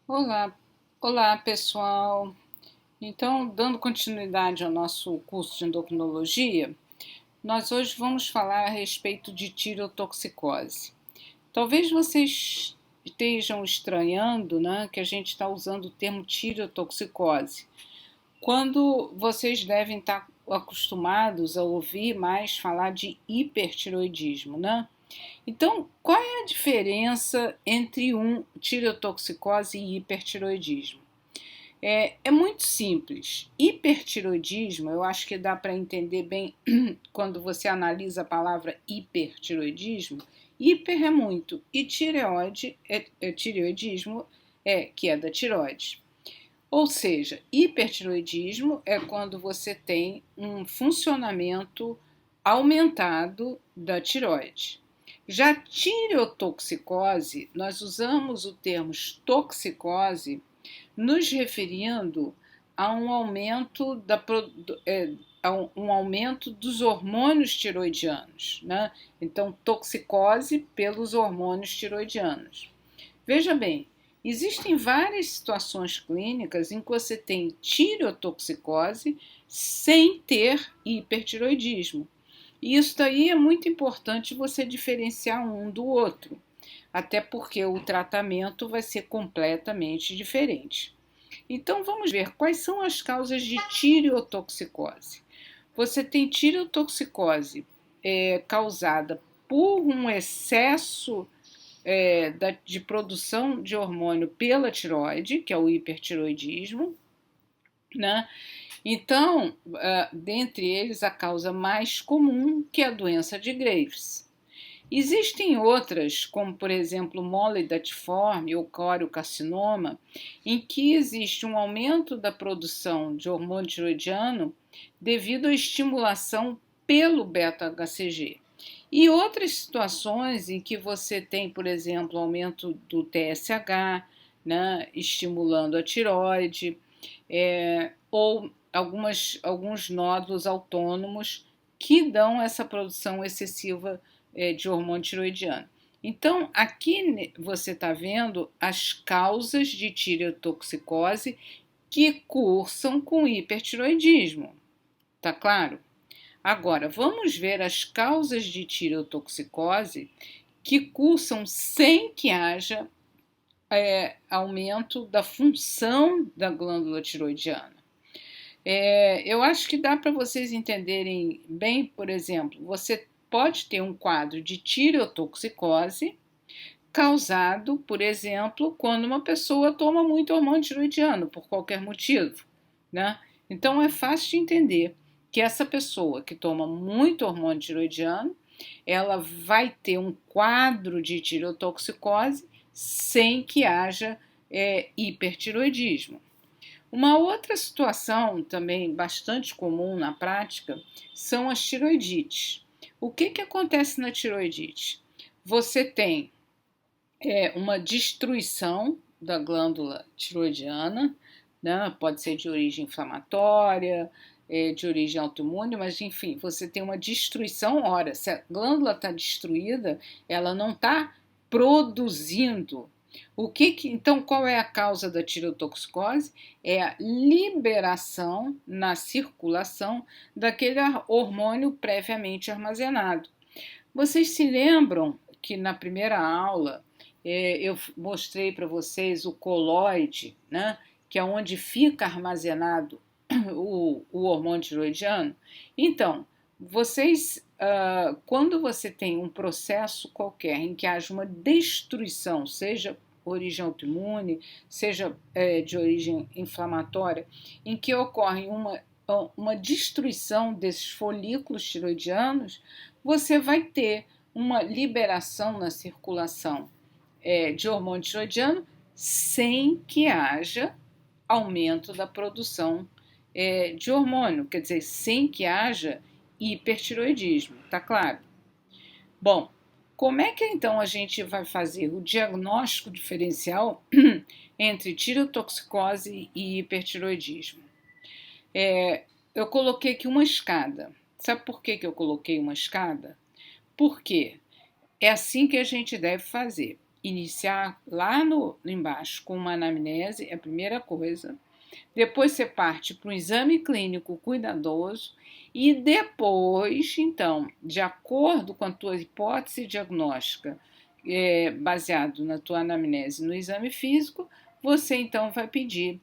Olá, olá pessoal. Então, dando continuidade ao nosso curso de endocrinologia, nós hoje vamos falar a respeito de tireotoxicose. Talvez vocês estejam estranhando, né, que a gente está usando o termo tireotoxicose, quando vocês devem estar acostumados a ouvir mais falar de hipertiroidismo, né? Então, qual é a diferença entre tireotoxicose e hipertiroidismo? É muito simples. Hipertiroidismo, eu acho que dá para entender bem quando você analisa a palavra hipertiroidismo. Hiper é muito e tireoidismo que é da tireoide. Ou seja, hipertiroidismo é quando você tem um funcionamento aumentado da tireoide. Já tireotoxicose, nós usamos o termo toxicose nos referindo a um aumento, um aumento dos hormônios tiroidianos, né? Então, toxicose pelos hormônios tiroidianos. Veja bem, existem várias situações clínicas em que você tem tireotoxicose sem ter hipertiroidismo. E isso daí é muito importante você diferenciar um do outro, até porque o tratamento vai ser completamente diferente. Então vamos ver quais são as causas de tireotoxicose. Você tem tireotoxicose causada por um excesso de produção de hormônio pela tiroide, que é o hipertiroidismo, né? Então, dentre eles, a causa mais comum, que é a doença de Graves. Existem outras, como por exemplo molidatiforme ou coriocarcinoma, em que existe um aumento da produção de hormônio tiroidiano devido à estimulação pelo beta-HCG. E outras situações em que você tem, por exemplo, aumento do TSH, né, estimulando a tiroide, ou alguns nódulos autônomos que dão essa produção excessiva de hormônio tiroidiano. Então, aqui você está vendo as causas de tireotoxicose que cursam com hipertiroidismo, tá claro? Agora, vamos ver as causas de tireotoxicose que cursam sem que haja aumento da função da glândula tiroidiana. Eu acho que dá para vocês entenderem bem, por exemplo, você pode ter um quadro de tireotoxicose causado, por exemplo, quando uma pessoa toma muito hormônio tiroidiano, por qualquer motivo, né? Então é fácil de entender que essa pessoa que toma muito hormônio tiroidiano, ela vai ter um quadro de tireotoxicose sem que haja hipertiroidismo. Uma outra situação também bastante comum na prática são as tiroidites. O que acontece na tiroidite? Você tem uma destruição da glândula tiroidiana, né? Pode ser de origem inflamatória, de origem autoimune, mas enfim, você tem uma destruição. Ora, se a glândula está destruída, ela não está produzindo. Então, qual é a causa da tireotoxicose? É a liberação na circulação daquele hormônio previamente armazenado. Vocês se lembram que na primeira aula eu mostrei para vocês o coloide, né, que é onde fica armazenado o hormônio tiroidiano? Então, quando você tem um processo qualquer em que haja uma destruição, seja origem autoimune, seja de origem inflamatória, em que ocorre uma destruição desses folículos tiroidianos, você vai ter uma liberação na circulação de hormônio tiroidiano sem que haja aumento da produção de hormônio, quer dizer, sem que haja hipertiroidismo, tá claro? Bom, como é que então a gente vai fazer o diagnóstico diferencial entre tireotoxicose e hipertiroidismo? Eu coloquei aqui uma escada. Sabe por que eu coloquei uma escada? Porque é assim que a gente deve fazer. iniciar lá embaixo com uma anamnese, é a primeira coisa. Depois você parte para um exame clínico cuidadoso e depois, então, de acordo com a tua hipótese diagnóstica, baseado na tua anamnese no exame físico, você então vai pedir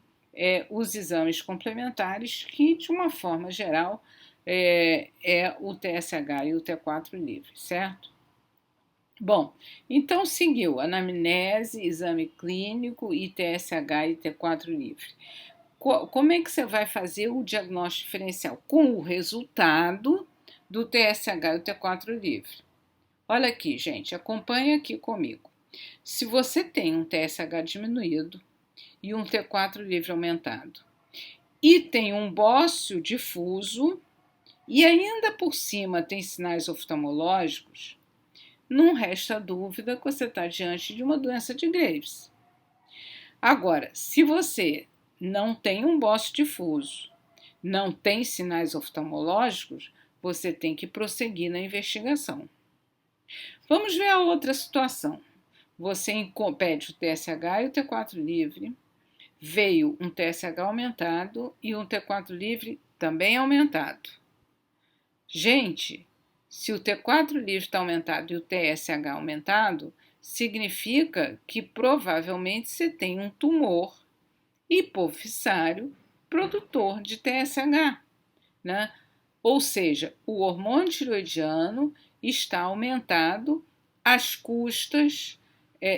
os exames complementares, que de uma forma geral é o TSH e o T4 livre, certo? Bom, então seguiu anamnese, exame clínico e TSH e T4 livre. Como é que você vai fazer o diagnóstico diferencial? Com o resultado do TSH e o T4 livre. Olha aqui, gente, acompanha aqui comigo. Se você tem um TSH diminuído e um T4 livre aumentado, e tem um bócio difuso, e ainda por cima tem sinais oftalmológicos, não resta dúvida que você está diante de uma doença de Graves. Agora, se você não tem um bócio difuso, não tem sinais oftalmológicos, você tem que prosseguir na investigação. Vamos ver a outra situação. Você pede o TSH e o T4 livre, veio um TSH aumentado e um T4 livre também aumentado. Gente, se o T4 livre está aumentado e o TSH aumentado, significa que provavelmente você tem um tumor hipofissário produtor de TSH, né? Ou seja, o hormônio tiroidiano está aumentado às custas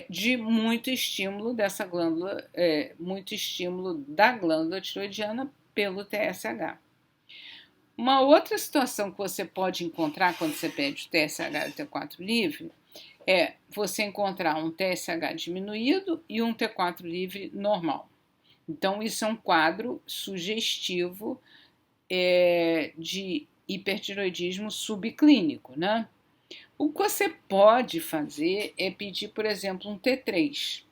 de muito estímulo dessa glândula, muito estímulo da glândula tiroidiana pelo TSH. Uma outra situação que você pode encontrar quando você pede o TSH e o T4 livre é você encontrar um TSH diminuído e um T4 livre normal. Então, isso é um quadro sugestivo de hipertiroidismo subclínico, né? O que você pode fazer é pedir, por exemplo, um T3.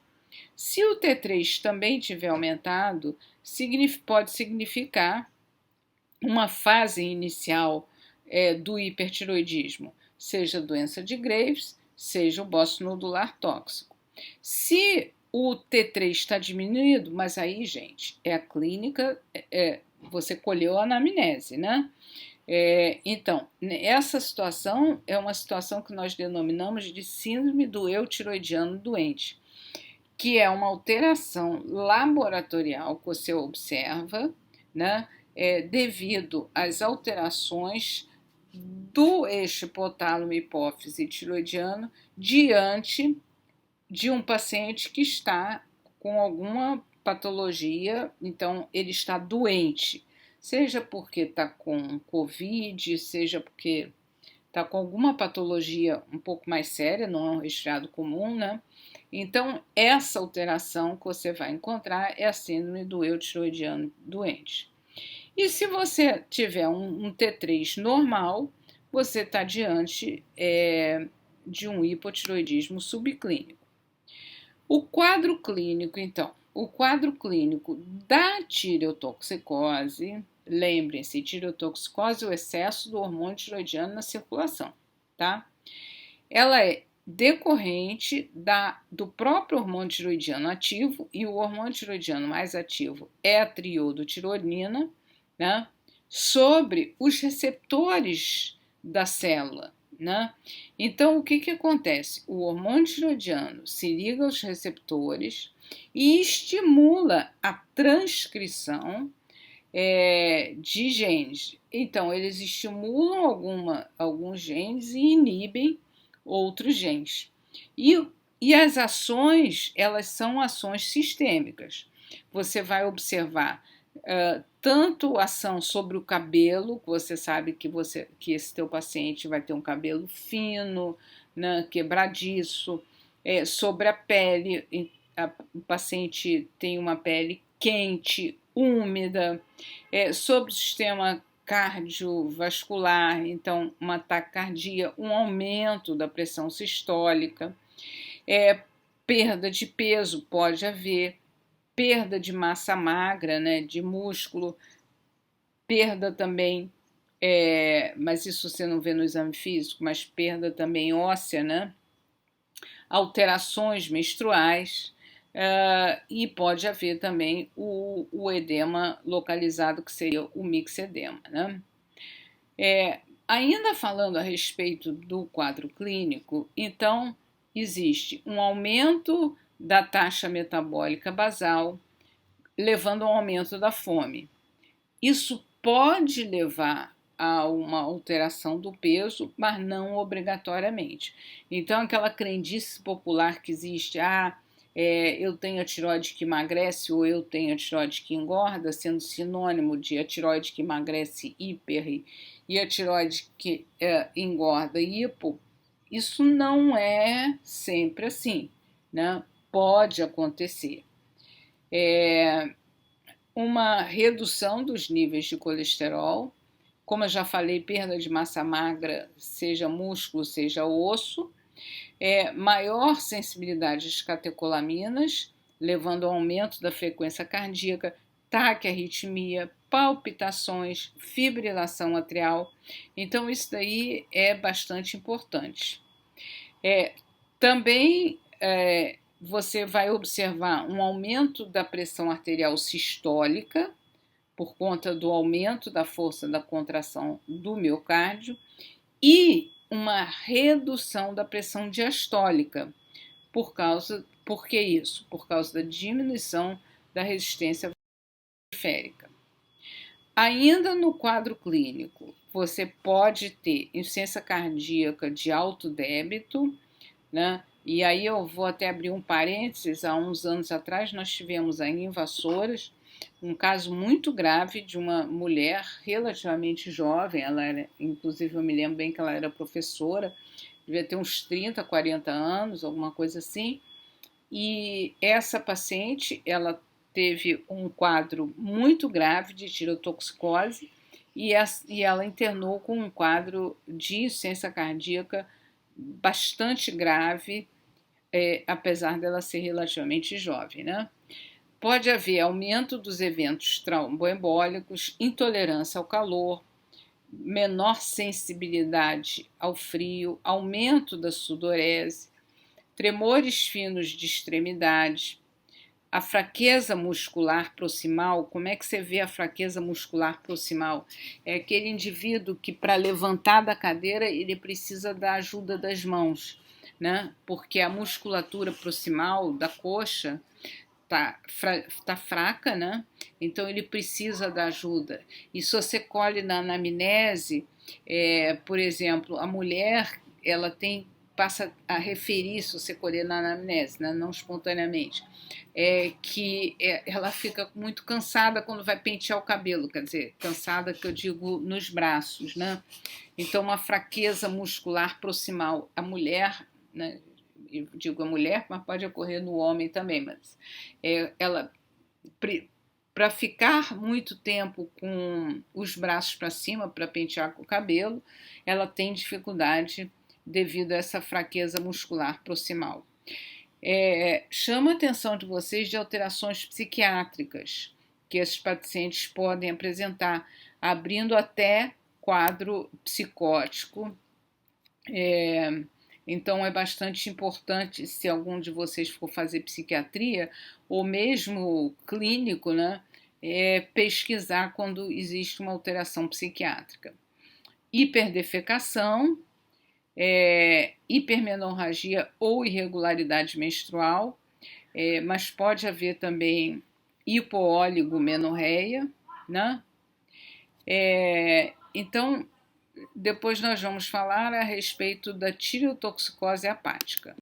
Se o T3 também tiver aumentado, pode significar uma fase inicial do hipertiroidismo, seja doença de Graves, seja o bócio nodular tóxico. Se o T3 está diminuído, mas aí, gente, é a clínica, você colheu a anamnese, né? Então, essa situação é uma situação que nós denominamos de síndrome do eutiroidiano doente, que é uma alteração laboratorial que você observa, né? Devido às alterações do eixo hipotálamo-hipófise tiroidiano diante de um paciente que está com alguma patologia, então ele está doente, seja porque está com Covid, seja porque está com alguma patologia um pouco mais séria, não é um resfriado comum, né? Então, essa alteração que você vai encontrar é a síndrome do eutiroidiano doente. E se você tiver um T3 normal, você está diante de um hipotiroidismo subclínico. O quadro clínico, então, o quadro clínico da tireotoxicose, lembrem-se, tireotoxicose é o excesso do hormônio tiroidiano na circulação, tá? Ela é decorrente do próprio hormônio tiroidiano ativo, e o hormônio tiroidiano mais ativo é a triodotironina, né? Sobre os receptores da célula, né? Então, o que acontece? O hormônio tiroidiano se liga aos receptores e estimula a transcrição de genes. Então, eles estimulam alguns genes e inibem outros genes. E as ações, elas são ações sistêmicas. Você vai observar tanto ação sobre o cabelo, que você sabe que esse teu paciente vai ter um cabelo fino, né, quebradiço, sobre a pele, o paciente tem uma pele quente, úmida, sobre o sistema cardiovascular, então uma taquicardia, um aumento da pressão sistólica, perda de peso pode haver, perda de massa magra, né, de músculo, perda também, mas isso você não vê no exame físico, mas perda também óssea, né? alterações menstruais, e pode haver também o edema localizado, que seria o mixedema, né? Ainda falando a respeito do quadro clínico, então existe um aumento da taxa metabólica basal, levando ao aumento da fome. Isso pode levar a uma alteração do peso, mas não obrigatoriamente. Então, aquela crendice popular que existe, eu tenho a tireoide que emagrece ou eu tenho a tireoide que engorda, sendo sinônimo de a tireoide que emagrece hiper e a tireoide que engorda hipo, isso não é sempre assim, né? Pode acontecer. Uma redução dos níveis de colesterol, como eu já falei, perda de massa magra, seja músculo, seja osso, maior sensibilidade às catecolaminas, levando ao aumento da frequência cardíaca, taquiarritmia, palpitações, fibrilação atrial. Então, isso daí é bastante importante. Também você vai observar um aumento da pressão arterial sistólica, por conta do aumento da força da contração do miocárdio, e uma redução da pressão diastólica. Por que isso? Por causa da diminuição da resistência periférica. Ainda no quadro clínico, você pode ter insuficiência cardíaca de alto débito, né? E aí eu vou até abrir um parênteses, há uns anos atrás nós tivemos aí em Vassouras um caso muito grave de uma mulher relativamente jovem, ela era, inclusive eu me lembro bem que ela era professora, devia ter uns 30, 40 anos, alguma coisa assim, e essa paciente, ela teve um quadro muito grave de tirotoxicose e ela internou com um quadro de insuficiência cardíaca bastante grave, apesar dela ser relativamente jovem, né? Pode haver aumento dos eventos tromboembólicos, intolerância ao calor, menor sensibilidade ao frio, aumento da sudorese, tremores finos de extremidade, a fraqueza muscular proximal. Como é que você vê a fraqueza muscular proximal? É aquele indivíduo que, para levantar da cadeira, ele precisa da ajuda das mãos, né? Porque a musculatura proximal da coxa tá fraca, né? Então ele precisa da ajuda. E se você colhe na anamnese, por exemplo, a mulher ela passa a referir, se você colher na anamnese, né? Não espontaneamente, que ela fica muito cansada quando vai pentear o cabelo, quer dizer, cansada que eu digo nos braços, né? Então uma fraqueza muscular proximal. A mulher, né? Eu digo a mulher, mas pode ocorrer no homem também, mas ela, para ficar muito tempo com os braços para cima para pentear o cabelo, ela tem dificuldade devido a essa fraqueza muscular proximal. Chama a atenção de vocês de alterações psiquiátricas que esses pacientes podem apresentar, abrindo até quadro psicótico. Então é bastante importante, se algum de vocês for fazer psiquiatria ou mesmo clínico, né, pesquisar quando existe uma alteração psiquiátrica. Hiperdefecação, hipermenorragia ou irregularidade menstrual, mas pode haver também hipooligomenorreia, né? Então, depois nós vamos falar a respeito da tireotoxicose hepática.